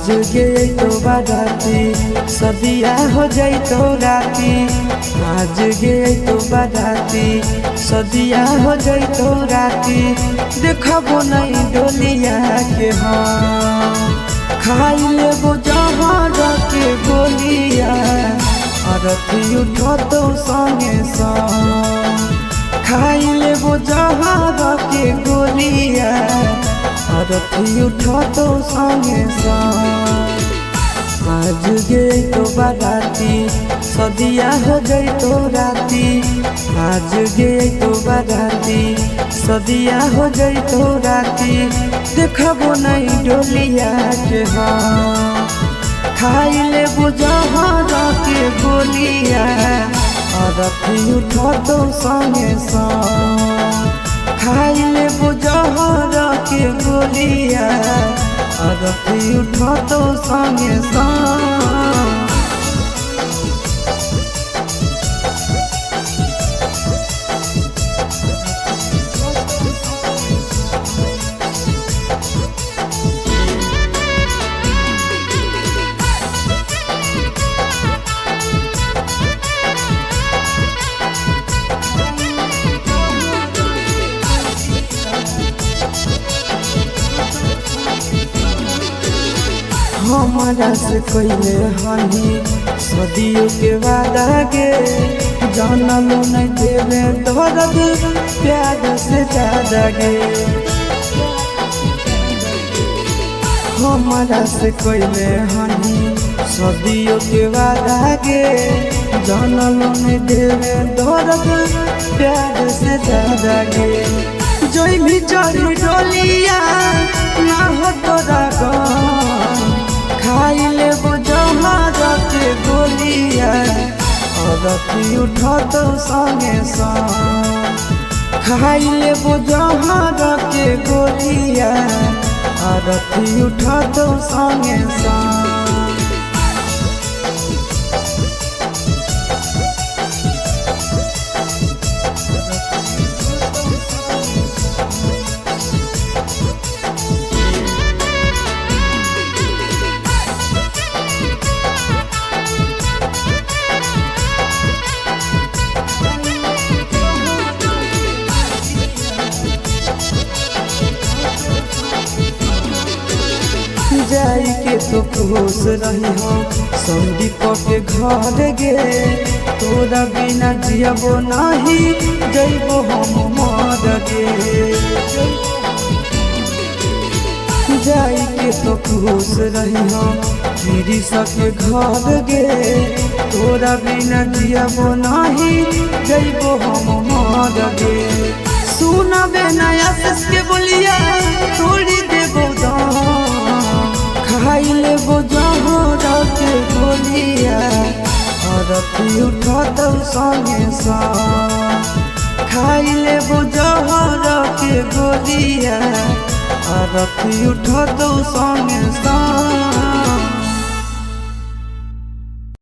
आज गए तो बाराती सदिया हो जाई तो राती। आज गए तो बाराती सदिया हो जाई तो राती। देखबो नहीं डोलिया के हम खाई लेबो जहर के गोलिया। अरथी उठो तो संगे संग खाई लेबो जहर के गोलिया। अरथी उठो तो संगे संग आज गए तो बाराती सदिया हो गई तो राती। आज गए तो बाराती सदिया हो गई तो राती। देखबो नहीं डोलिया के हम खाई लेबो जहर के गोलिया। अरथी उठो तो संगे संग खाई लेबो जहर के गोलिया। अरथी उठो तो संगे संग हमारा से कोइले हनी सदियों के वादा गे। जानल नहीं देवे दर्द प्यार से ज्यादा गे। हमारा से कोइले हनी सदियों के वादा गे। जानल नहीं देवे दर्द प्यार से ज्यादा गे। जोई भी चढ़ी डोलिया ना हो तोरा गम खाई लेबो जहर के गोलिया। अरथी उठो तो संगे संग खाई लेबो जहर के गोलिया। अरथी उठो तो संगे संग जाई के तो खुश रही हो संदीप के घर गे। तोरा बिना जियबो नहीं जइबो हम मर गे। जाई के तो खुश रही हो गिरी सके घर गे। तोरा बिना जियबो नहीं जइबो हम मर गे। सुनबे नया सस के बोलिया तोड़ी देबो दाम खाई लेबो जहर के गोलिया। अरथी उठो तो संगे संग खाई लेबो जहर के गोलिया। अरथी उठो तो संगे संग।